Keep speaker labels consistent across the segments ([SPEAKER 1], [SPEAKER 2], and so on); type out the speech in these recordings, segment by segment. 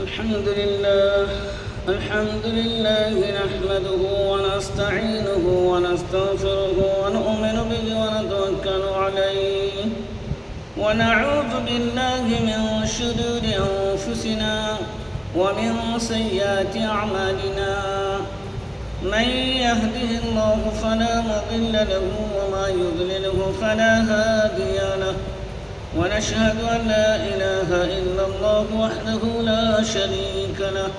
[SPEAKER 1] الحمد لله نحمده ونستعينه ونستغفره ونؤمن به ونتوكل عليه ونعوذ بالله من شرور أنفسنا ومن سيئات أعمالنا. من يهده الله فلا مضل له وما يضلله فلا هادي له، ونشهد أن لا إله إلا الله وحده لا شريك له،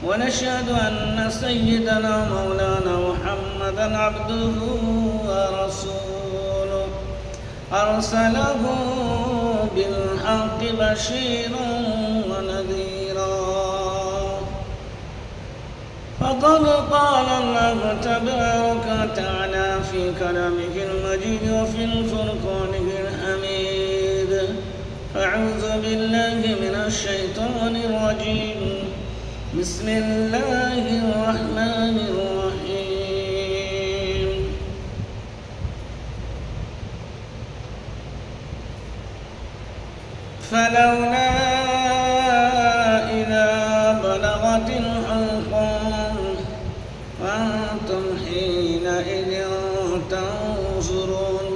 [SPEAKER 1] ونشهد أن سيدنا مولانا محمدا عبده ورسوله أرسله بالحق بشيرا ونذيرا. فقد قال الله تبارك وتعالى في كلامه المجيد وفي الفرقانه الحميد: أعوذ بالله من الشيطان الرجيم. بسم الله الرحمن الرحيم. فلولا إذا بلغت الحلقوم وأنتم حينئذ تنظرون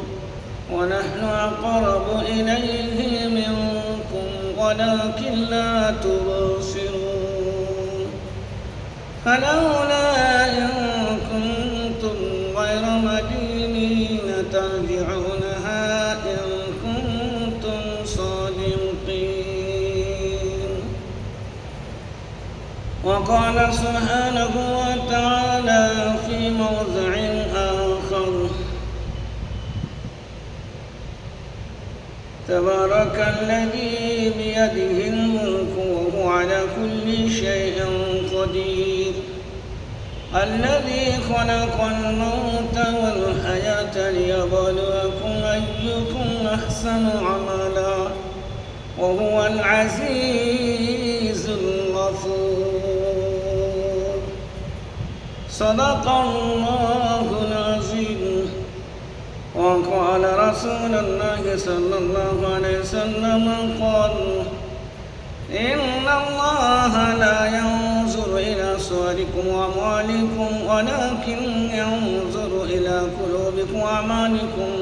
[SPEAKER 1] ونحن أقرب إليه منكم ولكن لا تبصرون. فلولا إن كنتم غير مدينين ترجعونها إن كنتم صادقين. وقال سبحانه وتعالى في موضع آخر: تبارك الذي بيده الملك وهو على كل شيء قدير، الذي خلق الموت والحياة ليبلوكم أيكم أحسن عملا وهو العزيز الغفور. صدق الله العظيم. وقال رسول الله صلى الله عليه وسلم قال: إن الله لا ينظر إلى صوركم وأموالكم ولكن ينظر إلى قلوبكم وأعمالكم،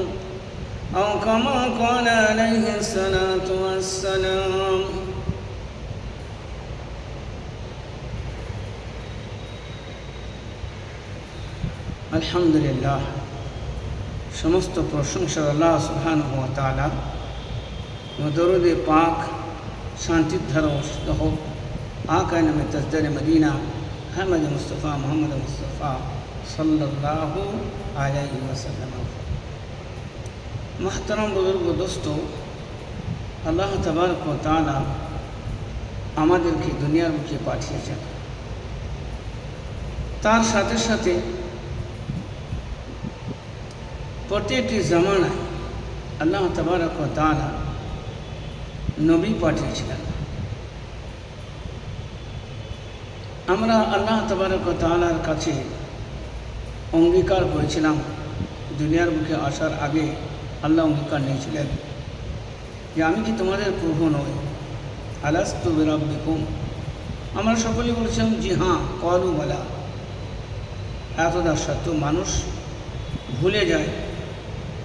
[SPEAKER 1] أو كما قال عليه الصلاة والسلام. الحمد لله। সমস্ত প্রশংসা আল্লাহ সুবহানাহু ওয়া তাআলা। দরুদে পাক শান্তির ধারা বর্ষিত হোক আকা নামে তাজদারে মদিনা আহমদ মুস্তফা মোহাম্মদ মুস্তফা সাল্লাল্লাহু আলাইহি ওয়াসাল্লাম। মুহতারাম বুজুর্গ দোস্ত, আল্লাহ তাবারক ওয়া তাআলা আমাদেরকে দুনিয়ার বুকে পাঠিয়েছেন। তার সাথে সাথে প্রত্যেকটি জামানায় আল্লাহ তাবারক ওয়া তাআলা নবী পাঠিয়েছিলেন। আমরা আল্লাহ তাবারক ওয়া তাআলার কাছে অঙ্গীকার করেছিলাম, দুনিয়ার বুকে আসার আগে আল্লাহ অঙ্গীকার নিয়েছিলেন যে আমি কি তোমাদের প্রভু নই? আলাস্তু বিরাব্বিকুম। আমরা সকলেই বলেছিলাম জি হ্যাঁ, ক্বালু বালা। এতটা সত্য মানুষ ভুলে যায়,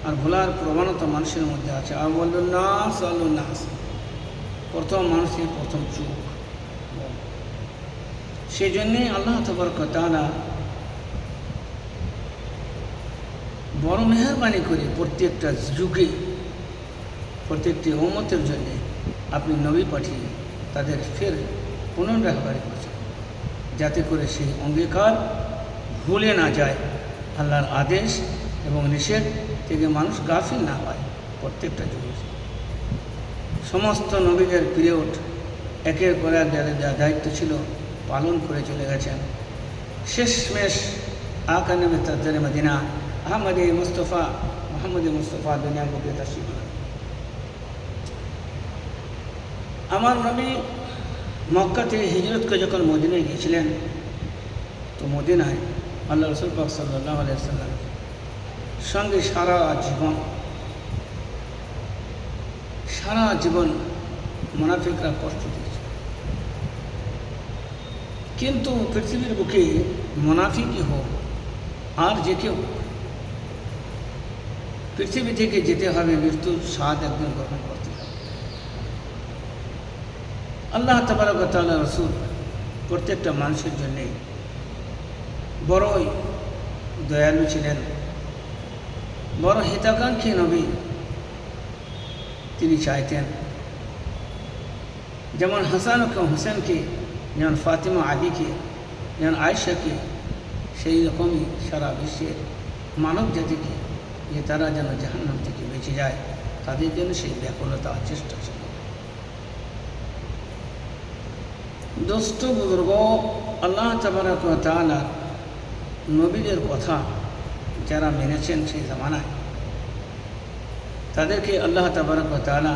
[SPEAKER 1] আর ভোলার প্রবণতা মানুষের মধ্যে আছে। আর বলল নাস আলু নাস, প্রথম মানুষের প্রথম চুপ। সেই জন্যে আল্লাহ তাবারক ওয়া তাআলা বড় মেহরবানি করে প্রত্যেকটা যুগে প্রত্যেকটি উম্মতের জন্যে আপনি নবী পাঠিয়ে তাদের ফের পুনর্ব্যবহার করেছেন, যাতে করে সেই অঙ্গীকার ভুলে না যায়। আল্লাহর আদেশ এবং নিষেধ থেকে মানুষ গাফিল না হয়। প্রত্যেকটা যুগে সমস্ত নবীদের পিরিয়ড একের পর এক যাদের যা দায়িত্ব ছিল পালন করে চলে গেছেন। শেষমেশ আকা নামে তাজদারে মদিনা আহমদে মুস্তফা মোহাম্মদ মুস্তফা দুনিয়ার বুকে তাশরীফ আনেন। আমার নবী মক্কা থেকে হিজরত করে যখন মদিনায় গিয়েছিলেন, তো মদিনায় আল্লাহ রাসূল পাক সাল্লাল্লাহু আলাইহি ওয়াসাল্লাম সঙ্গে সারা জীবন মুনাফিকরা কষ্ট দিয়েছে। কিন্তু পৃথিবীর বুকে মুনাফিকই হোক আর যে কেউ, পৃথিবী থেকে যেতে হবে, মৃত্যুর স্বাদ একদিন গ্রহণ করতে হবে। আল্লাহ তাবারক ওয়া তাআলা রাসূল প্রত্যেকটা মানুষের জন্যে বড়ই দয়ালু ছিলেন, বড় হিতাকাঙ্ক্ষী নবী। তিনি চাইতেন যেমন হাসান ও হোসেনকে, যেমন ফাতিমা আলীকে, যেমন আয়েশাকে, সেই রকমই সারা বিশ্বের মানব জাতিকে, যে তারা যেন জাহান্নাম থেকে বেঁচে যায়, তাদের জন্য সেই ব্যাকুলতা চেষ্টা ছিল। দোস্ত বুজুর্গ, আল্লাহ তাবারক ওয়া তাআলা নবীদের কথা যারা মেনেছেন সেই জামানায়, তাদেরকে আল্লাহ তাবারক ওয়া তাআলা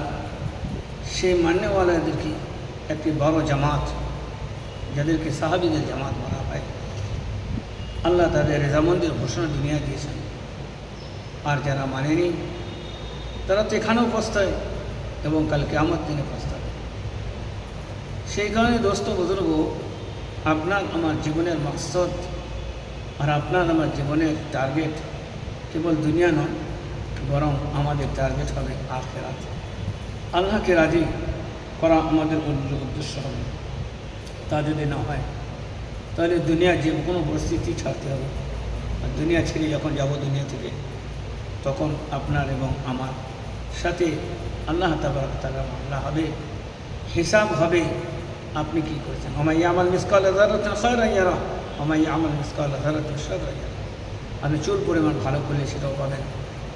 [SPEAKER 1] সেই মান্যওয়ালাদেরকে একটি বড় জামাত, যাদেরকে সাহাবীদের জামাত বলা হয়, আল্লাহ তাদের রেজামন্দির ঘোষণা দুনিয়া দিয়েছেন। আর যারা মানেনি তারা তো এখানেও পস্তায় এবং কাল কিয়ামত দিনে পস্তাবে। সেই কারণে দোস্ত বুজুর্গ, আপনার আমার জীবনের মকসদ আর আপনার আমার জীবনের টার্গেট কেবল দুনিয়া নয়, বরং আমাদের টার্গেট হবে আখিরাত। আল্লাহকে রাজি করা আমাদের উদ্দেশ্য হবে। তা যদি না হয় তাহলে দুনিয়া যে কোনো পরিস্থিতি ছাড়তে হবে। আর দুনিয়া ছেড়ে যখন যাব দুনিয়া থেকে, তখন আপনার এবং আমার সাথে আল্লাহ তাবারক ওয়া তাআলা মামলা হবে, হিসাব হবে। আপনি কী করেছেন? ওয়া ইয়ামাল মিসকালা যাররাতিন খায়রান ইয়ারা ওয়া ইয়ামাল মিসকালা যাররাতিন শাররান ইয়ারা। আপনি চুল পরিমাণ ভালো করলে সেটাও পাবেন,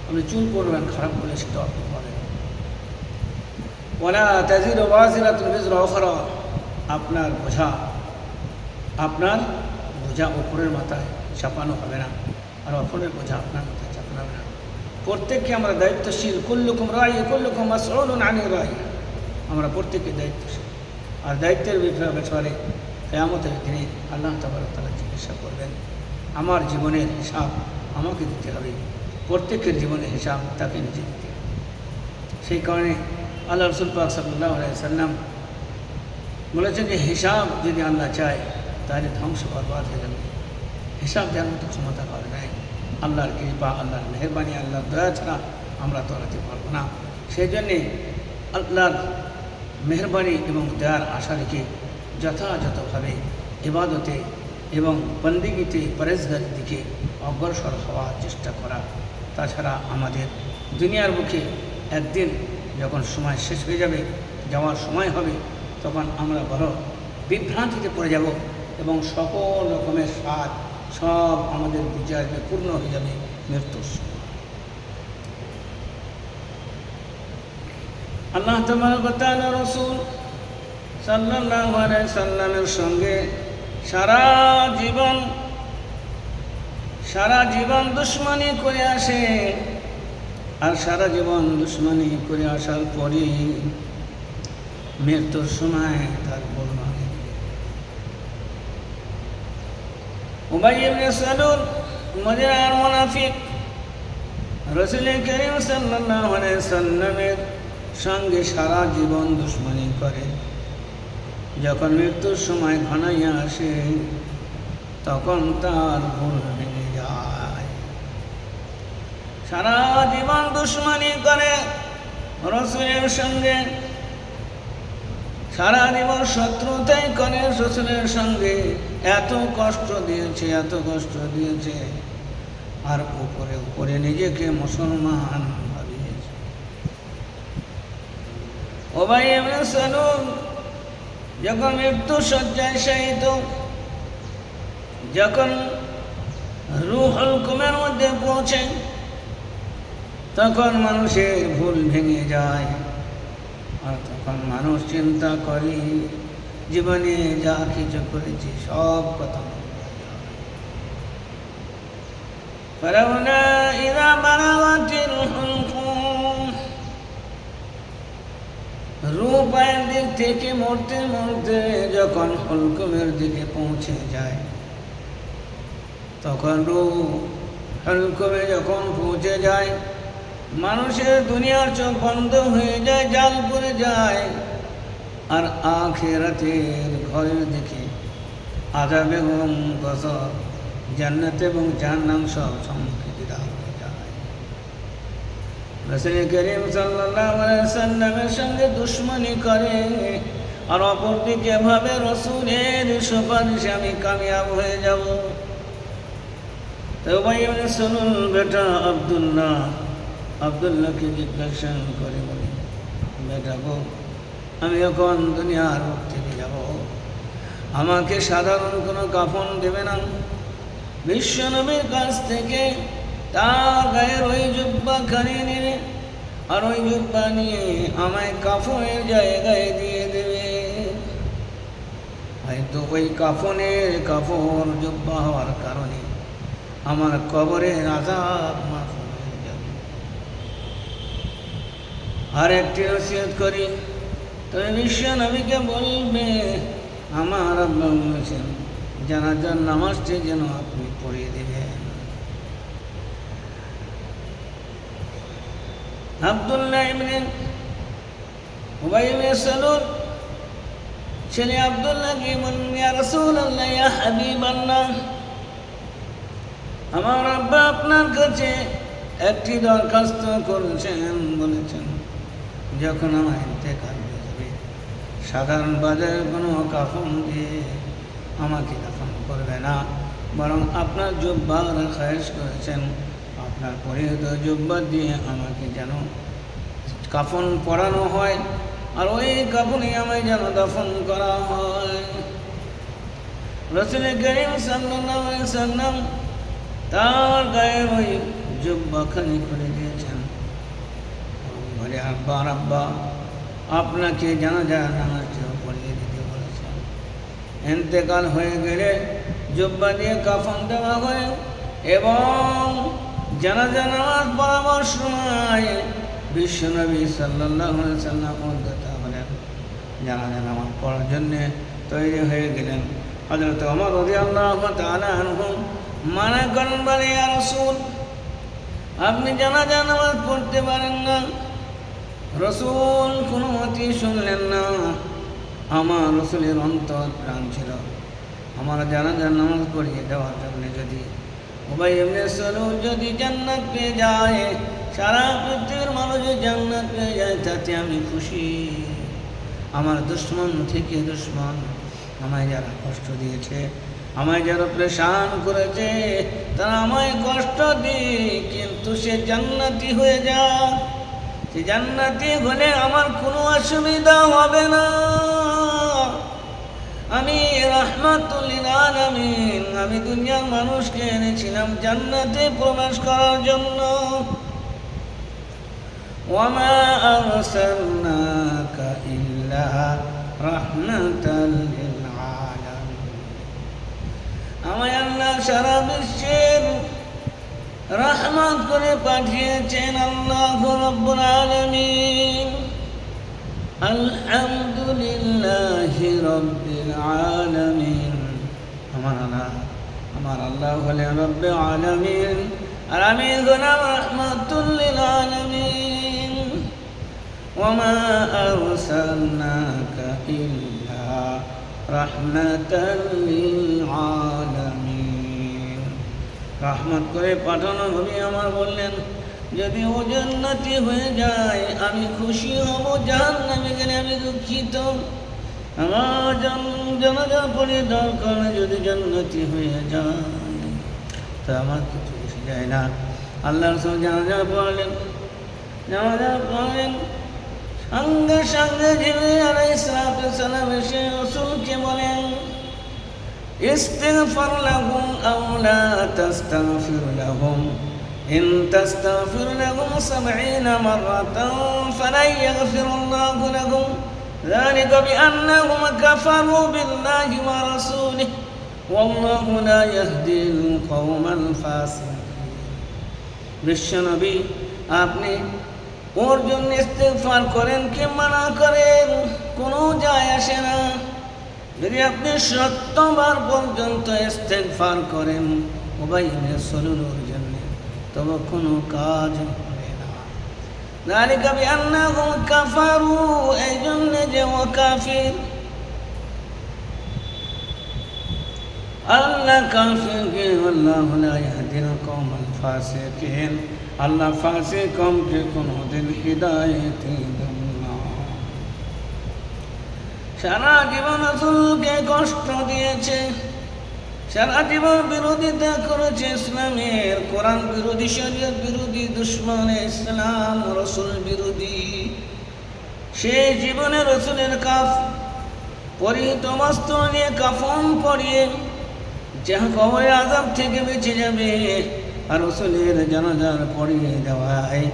[SPEAKER 1] আপনি চুল পরিমাণ খারাপ করলে সেটাও আপনি পাবেন। ওয়ালা তাজিরু ওয়াজিরাতুন বিজরা উখরা। আপনার বোঝা উপরের মাথায় চাপানো হবে না, আর অপরের বোঝা আপনার মাথায় চাপানো হবে না। প্রত্যেককে আমরা দায়িত্বশীল। কুল্লুকুম রাই কুল্লুকুম মাসউলুন আনির রাই। আমরা প্রত্যেকে দায়িত্বশীল। আর দায়িত্বের ব্যাপারে কিয়ামতের দিনে আল্লাহ তাবারক ওয়া তাআলা জিজ্ঞাসা করবেন। আমার জীবনের হিসাব আমাকে দিতে হবে, প্রত্যেকের জীবনের হিসাব তাকে নিজে দিতে হবে। সেই কারণে আল্লাহ রাসূল পাক সাল্লাল্লাহু আলাইহি ওয়াসাল্লাম বলেছেন যে হিসাব যদি আল্লাহ চায় তাহলে ধ্বংস বরবাদ হয়ে যাবে। হিসাব দেওয়ার মতো ক্ষমতা পাবে নাই। আল্লাহর কৃপা, আল্লাহর মেহেরবানি, আল্লাহর দয়া ছাড়া আমরা তলাতে পারবো না। সেই জন্যে আল্লাহর মেহেরবানি এবং দয়ার আশা রেখে যথাযথভাবে ইবাদতে এবং বন্দেগীতে পরেজগারির দিকে অগ্রসর হওয়ার চেষ্টা করা। তাছাড়া আমাদের দুনিয়ার মুখে একদিন যখন সময় শেষ হয়ে যাবে, যাওয়ার সময় হবে, তখন আমরা বড় বিভ্রান্তিতে পড়ে যাব এবং সকল রকমের স্বাদ সব আমাদের বিচারে পূর্ণ হয়ে যাবে মৃত্যুর সময়। আল্লাহ তাবারক ওয়া তাআলা রাসূল সাল্লাল্লাহু আলাইহি সাল্লামের সঙ্গে সারা জীবন দুশমনি করে আসে। আর সারা জীবন দুশমনি করে আসার পরে মৃত্যুর সময় তার বলবা উবাই ইবনে সালুল মদিনার মুনাফিক রাসূল করিম সাল্লাল্লাহু আলাইহি সাল্লামের সঙ্গে সারা জীবন দুশমনি করে। যখন মৃত্যুর সময় ঘনাইয়া আসে তখন তার ভুল ভেঙে যায়। সারা জীবন দুশমনি করে রাসূলের সঙ্গে, সারা জীবন শত্রুতাই করে রাসূলের সঙ্গে। এত কষ্ট দিয়েছে আর উপরে নিজেকে মুসলমান ভাবিয়েছে। উবাই ইবনে সালুল যখন মৃত্যু শয্যায় শায়িত, যখন রূহুল কুমের মধ্যে পৌঁছে, তখন মানুষের ভুল ভেঙে যায়। আর তখন মানুষ চিন্তা করে জীবনে যা কিছু করেছি সব কথা ফালাউলা ইযা বালাগাতিল হুলকুম। রূহ পায়ের দিক থেকে মরতে যখন হুলকুমের দিকে পৌঁছে যায়, তখন রূহ হুলকুমে যখন পৌঁছে যায়, মানুষের দুনিয়ার চোখ বন্ধ হয়ে যায়, জাল পড়ে যায়। আর আখিরাতের ঘরের দিকে আযাব এবং গজব, জান্নাত এবং জাহান্নাম সব সম্মুখীন হয়ে যায়। রাসূল করিম সাল্লাল্লাহু আলাইহি ওয়াসাল্লামের সঙ্গে দুশমনি করে আর অপরদিকে ভাবে রাসূলের সুপারিশে আমি কামিয়াব হয়ে যাব। তো উবাই ইবনে সালুল বেটা আব্দুল্লাহকে জিজ্ঞাসা করে বলে, বেটা গো, আমি এখন দুনিয়ার মুখ থেকে যাব, আমাকে সাধারণ কোনো কাফন দেবে না? বিশ্বনবীর কাছ থেকে তার গায়ের ওই জুব্বাখানি নিয়ে আর ওই জুব্বা নিয়ে আমায় কাফনের জায়গায় দিয়ে দেবে। হয়তো ওই কাফন জুব্বা হওয়ার কারণে আমার কবরের আযাব মাফ হয়ে যাবে। আর একটি নসিহত করি, তবে বিশ্ব নবীকে বলবে, আমার আব্বা বলেছেন জানাজার নামাজটি যেন আপনি পড়িয়ে দেবেন। আব্দুল্লাহ ইবনে উবাই ইবনে সালুল ছেলে আব্দুল্লাহকে বললেন, ইয়া রাসূলুল্লাহ, ইয়া হাবিবাল্লাহ, আমার আব্বা আপনার কাছে একটি দরখাস্ত করেছেন, বলেছেন যখন আমার ইন্তেকাল হয়ে যাবে সাধারণ বাজারের কোনো কাফন দিয়ে আমাকে দাফন করবে না, বরং আপনার জুব্বার খায়েশ করেছেন, আপনার পরিহিত জুব্বা দিয়ে আমাকে যেন কাফন পরানো হয় আর ওই কাফনে আমায় যেন দাফন করা হয়। রাসূল করিম সাল্লাল্লাহু আলাইহি ওয়াসাল্লাম তার গায়ে ওই জুব্বাখানি খুলে দিয়েছেন। বলে, আব্বা, আপনাকে জানাজা নামাজটিও পড়িয়ে দিতে বলেছেন। ইন্তেকাল হয়ে গেলে জুব্বা দিয়ে কাফন দেওয়া হয় এবং জানাজা নামাজ পড়াবার সময় বিশ্বনবী সাল্লাল্লাহু আলাইহি ওয়াসাল্লাম উদ্যত হলেন, জানাজা নামাজ পড়ার জন্যে তৈরি হয়ে গেলেন। হযরত ওমর রাদিয়াল্লাহু তাআলা আনহু মানা করেন, বলে, ইয়া রাসূল, আপনি জানাজা নামাজ পড়তে পারেন না। রাসূল কোনো মতেই শুনলেন না। আমার রাসূলের অন্তর প্রাণ ছিল আমার জানাজার নামাজ পড়িয়ে দেওয়ার জন্য। যদি উবাই ইবনে সালুল যদি জান্নাত পেয়ে যায়, সারা পৃথিবীর মানুষ জান্নাত পেয়ে যায়, তাতে আমি খুশি। আমার দুশমন থেকে দুশমন, আমায় যারা কষ্ট দিয়েছে, আমায় যারা প্রেশান করেছে, তারা আমায় কষ্ট দিই, কিন্তু সে জান্নাতি হয়ে যাক। সে জান্নাতি হলে আমার কোনো অসুবিধা হবে না। আমি রাহমাতুল লিল আলামিন, আমি দুনিয়ার মানুষকে এনেছিলাম জান্নাতে প্রবেশ করার জন্য। ওয়ামা আরসালনাকা ইল্লা রাহমাতাল লিল আলামিন। আমায় আল্লাহ সারা বিশ্বের রহমত করে পাঠিয়েছেন। আল্লাহ রাব্বুল আলামিন। আলহামদুলিল্লাহি রাব্বিল আলামিন। আমার আল্লাহ হলেন রব্বে আলামিন, আর আমি হলাম রাহমাতুল লিল আলামিন। ওয়ামা আরসালনাকা ইল্লা রাহমাতাল লিল আলামিন। রহমত করে পাঠানো নবী আমার বললেন, যদি ও জান্নাতি হয়ে যায় আমি খুশি হব, জাহান্নামে গেলে আমি দুঃখিত। আমার জানাজা পড়ে দরকার যদি জান্নাতি হয়ে যায়, তা আমার কিছু এসে যায় না। আল্লাহ রাসূল জানাজা পড়লেন। সঙ্গে সঙ্গে জিবরীল আলাইহিস সালাম এসে রাসূলকে বলেন, ইস্তিগফার লাহুম আও লা তাস্তাগফির লাহুম, ইন তাস্তাগফির লাহুম 70 মাররাতান ফালান ইয়াগফিরাল্লাহু লাহুম, যালিকা বিআন্নাহুম কাফারু বিল্লাহি ওয়া রাসূলিহি ওয়াল্লাহু লা ইয়াহদিল কওমাল ফাসিকিন। বিশ্বনবী, আপনি ওর জন্য ইস্তিগফার করেন কি মানা করেন কোনো যায় আসে না। যদি আপনি 70 বার পর্যন্ত ইস্তিগফার করেন উবাই ইবনে সালুলের জন্য, তবে কোনো কাজ হবে না। যালিকা বিআন্নাহুম কাফারু, এই জন্য যে ও কাফির। আল্লাহ কাফিরকে আল্লাহু লা ইয়াহদিল কওমাল ফাসিকিন, আল্লাহ ফাসিক কওমকে কোনোদিন হিদায়াত দেন না। সারা জীবন রাসূলকে কষ্ট দিয়েছে, সারা জীবন বিরোধিতা করেছে ইসলামের, কোরআন বিরোধী, শরীয়ত বিরোধী, দুশমন ইসলাম, রাসূল বিরোধী। সে জীবনে রাসূলের পরিহিত বস্ত্র নিয়ে কাফন পরিয়ে যাহা কবরের আযাব থেকে বেঁচে যাবে, আর রাসূলের জানাজার পরিয়ে দেওয়ায়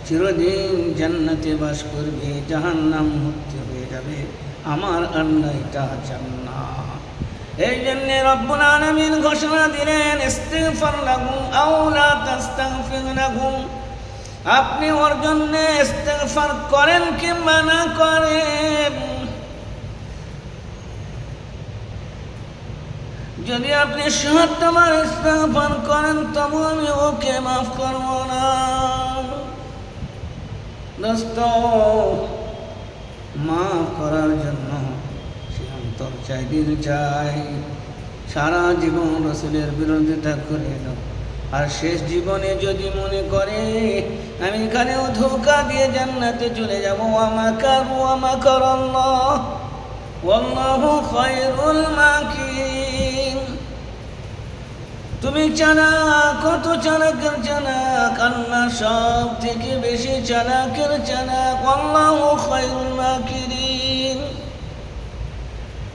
[SPEAKER 1] চিরদিন জান্নাতে বাস করবে, জাহান্নাম মুক্ত হয়ে যাবে। আমার আল্লাহ এটা চান না। এই জন্য রব্বুল আলামিন ঘোষণা দিলেন, ইস্তিগফার লাহুম আও লা তাস্তাগফির লাহুম। আপনি ওর জন্য ইস্তিগফার করেন কিংবা না করেন, যদি আপনি ৭০ বার ইস্তিগফার করেন তবু আমি ওকে মাফ করব না। দোস্ত, মাফ করার জন্য সে অন্তর চাই, দিল চাই। সারা জীবন রাসূলের বিরোধিতা করে আর শেষ জীবনে যদি মনে করে আমি এখানেও ধোঁকা দিয়ে জান্নাতে চলে যাব, ওয়ামাকারু ওয়ামাকারাল্লাহ ওয়াল্লাহু খায়রুল মাকিরিন। তুমি চালাক, কত চালাকের চালাক, আল্লাহ সব থেকে বেশি চালাকের চালাক, আল্লাহু খায়রুল মাকিরিন।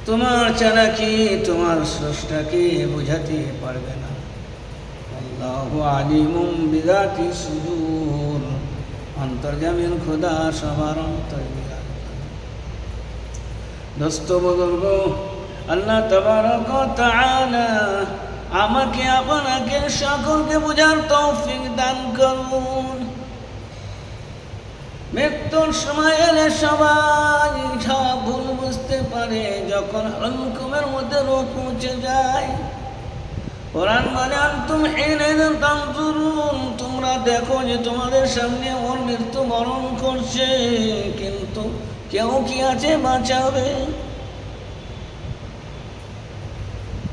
[SPEAKER 1] তোমার চালাকি তোমার স্রষ্টাকে বোঝাতে পারবে না। আল্লাহু আলিমুম বিযাতি সুদূর, অন্তর্যামীন খোদা সবার অন্তর। দোস্ত বুজুর্গ, আল্লাহ তাবারক ওয়া তাআলা আমাকে আপনাকে সকলকে বোঝার তৌফিক দান করুন। মৃত্যুর সময় এলে সবাই সব ভুল বুঝতে পারে, যখন হুকুমের মধ্যে রোগ পৌঁছে যায়। কোরআন বলে, আনতুম হিনা তানজুরুন, তোমরা দেখো যে তোমাদের সামনে ওর মৃত্যু বরণ করছে, কিন্তু কেউ কি আছে বাঁচাবে?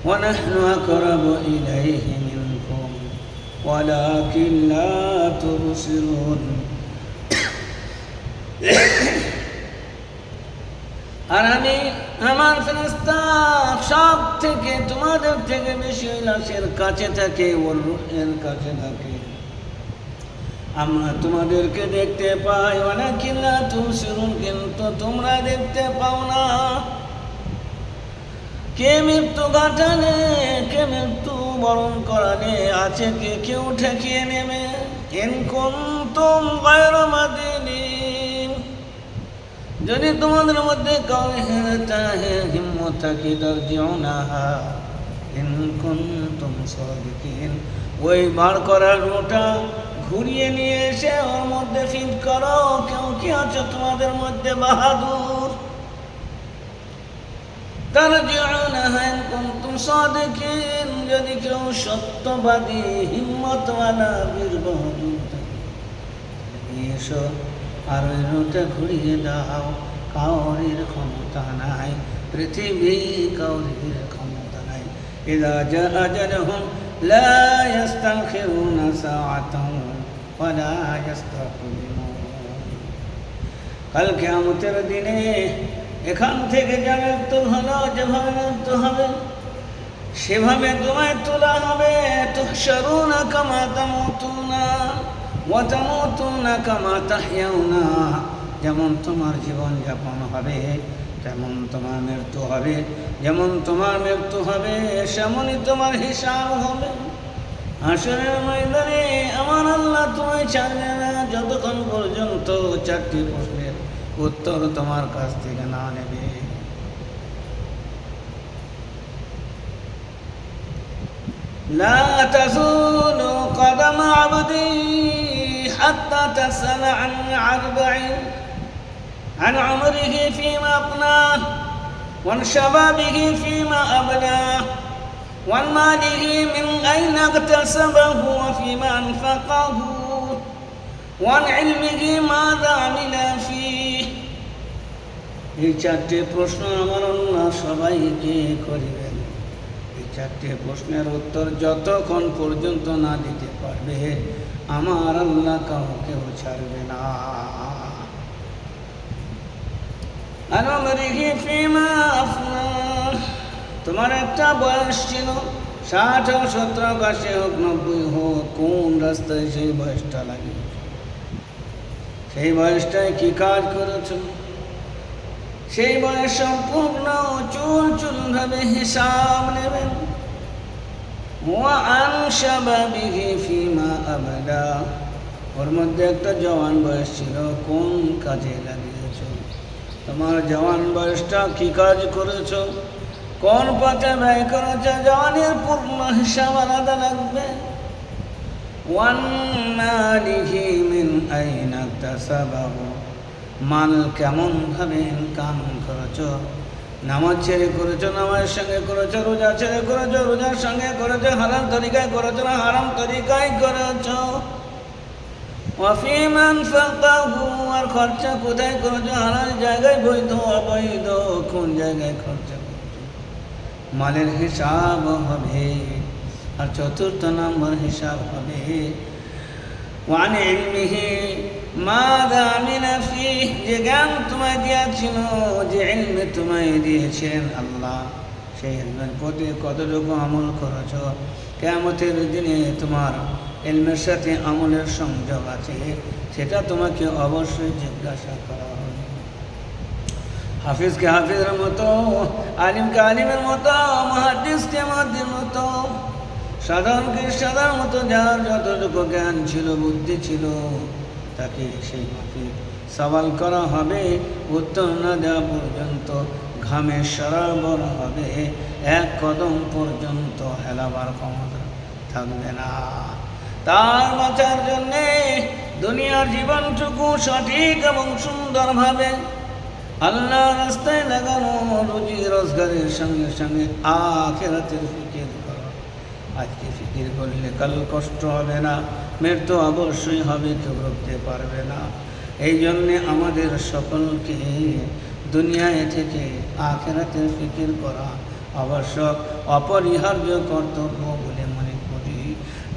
[SPEAKER 1] وَنَحْنُ أَقْرَبُ إِلَيْهِ مِنكُمْ وَلَكِنْ لَا تُبْصِرُونَ। আর আমি আমার ফেরেশতা সব থেকে তোমাদের থেকে বেশি লাশের কাছে থাকে, ওর রূহের কাছে থাকে। আমরা তোমাদেরকে দেখতে পাই, ওয়ালাকিন লা তুবসিরুন, কিন্তু তোমরা দেখতে পাও না। কে মৃত্যু ঘটালে, কে মৃত্যু বরণ করালে, আছে কে কেউ ঠেকিয়ে নেবে। ইন কুনতুম গায়রা মাদিনিন, যদি তোমাদের মধ্যে হিম্মত থাকে, তারজিউনাহা ইন কুনতুম সাদিকিন, ওই বার করার রোটা ঘুরিয়ে নিয়ে এসে ওর মধ্যে ফিট করো। কেউ কি আছে তোমাদের মধ্যে বাহাদুর? তারজিউনাহা ইন কুনতুম সাদিকিন, যদি কেউ সত্যবাদী, হিম্মতওয়ালা, বীর বাহাদুর এসো আর ওই রোটা ঘুরিয়ে দাও। কাউরির ক্ষমতা নাই, পৃথিবী কাউরির ক্ষমতা নাই। ইযা জা আজালুহুম লা ইস্তাখিরুনা সাআতান ওয়া লা ইস্তাকদিমুন। কাল কিয়ামতের দিনে এখান থেকে যা মৃত্যু হলো, যেভাবে মৃত্যু হবে সেভাবে তোমায় তোলা হবে। তুহশারুনা কামা তামুতুনা ওয়া তামুতুনা কামা তাহইয়াউনা, যেমন তোমার জীবন যাপন হবে তেমন তোমার মৃত্যু হবে, যেমন তোমার মৃত্যু হবে সেমনই তোমার হিসাব হবে। হাসরের ময়দানে আমার আল্লাহ তোমায় ছাড়বে না যতক্ষণ পর্যন্ত 4টি প্রশ্নের উত্তর তোমার কাছ থেকে না নেবে। লা তাযুলু কদমা আবদি হাত্তা তাসআলা আন আরবাইন, عن عمره فيما أفناه، وعن شبابه فيما أبلاه، وعن ماله من أين اكتسبه وفيما أنفقه، وعن علمه ماذا عمل فيه। এই 4টি প্রশ্ন আমার আল্লাহ সবাইকে করিবেন। এই 4টে প্রশ্নের উত্তর যতক্ষণ পর্যন্ত না দিতে পারবে আমার আল্লাহ কাউকেও ছাড়বে না। তোমার একটা বয়স ছিল, 60 হোক, 70 হোক, 80 হোক, 90 হোক, কোন রাস্তায় সেই বয়সটা লাগে? সেই বয়সটায় কি কাজ করেছ? সেই বয়স সম্পূর্ণ চুল ভাবে হিসাব নেবেন। ওর মধ্যে একটা জওয়ান বয়স ছিল, কোন কাজে লাগিয়েছ? তোমার জওয়ান বয়সটা কি কাজ করেছ? কোন পথে ব্যয় করেছ? জওয়ানের পূর্ণ হিসাব আলাদা লাগবে। মাল কেমন ভাবে ইনকাম করেছ? নামাজ ছেড়ে করেছ, নামাজের সঙ্গে করেছ, রোজা ছেড়ে করেছ, রোজার সঙ্গে করেছ, হারাম তরিকায় করেছ না হারাম তরিকায় করেছ? আর খরচা কোথায় করেছ? হারাম জায়গায়, বৈধ অবৈধ, কোন জায়গায় খরচা করেছ? মালের হিসাব হবে। আর 4th নম্বর হিসাব হবে ওয়ান ইলমিহি মাযা আমিলা ফীহি, যে জ্ঞান তোমায় দিয়েছিল, যে ইলমে তোমায় দিয়েছেন আল্লাহ, সেই ইলমের প্রতি কতটুকু আমল করেছ? কিয়ামতের দিনে তোমার ইলমের সাথে আমলের সংযোগ আছে, সেটা তোমাকে অবশ্যই জিজ্ঞাসা করা হবে। হাফিজকে হাফিজের মতো, আলিমকে আলিমের মতো, মুহাদ্দিসকে মুহাদ্দিসের মতো, সাধারণকে সাধারণ মতো, যার যতটুকু জ্ঞান ছিল, বুদ্ধি ছিল, তাকে সেই মাফিক সওয়াল করা হবে। উত্তর না দেওয়া পর্যন্ত ঘামে সরাবর হবে, 1 কদম পর্যন্ত হেলাবার ক্ষমতা থাকবে না। তার বাঁচার জন্যে দুনিয়ার জীবনটুকু সঠিক এবং সুন্দরভাবে আল্লাহ রাস্তায় লাগানো, রুজি রোজগারের সঙ্গে সঙ্গে আখিরাতের ফিকির করা। আজকে ফিকির করলে কাল কষ্ট হবে না, মৃত্যু অবশ্যই হবে, কেউ রুখতে পারবে না। এই জন্যে আমাদের সকলকে দুনিয়ায় থেকে আখিরাতের ফিকির করা আবশ্যক, অপরিহার্য কর্তব্য বলে মনে করি।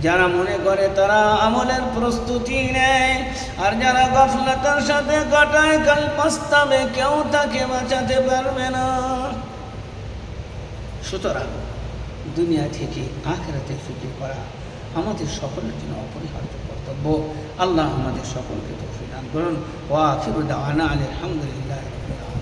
[SPEAKER 1] যারা মনে করে তারা আমলের প্রস্তুতি নেয়, আর যারা গফলতার সাথে কাটায়, কাল পস্তাবে, কেউ তাকে বাঁচাতে পারবে না। সুতরাং দুনিয়া থেকে আখিরাতের ফিকির করা আমাদের সকলের জন্য অপরিহার্য কর্তব্য। আল্লাহ আমাদের সকলকে তৌফিক দান করুন। ওয়া আখিরু দাওয়ানা আলহামদুলিল্লাহি রাব্বিল আলামিন।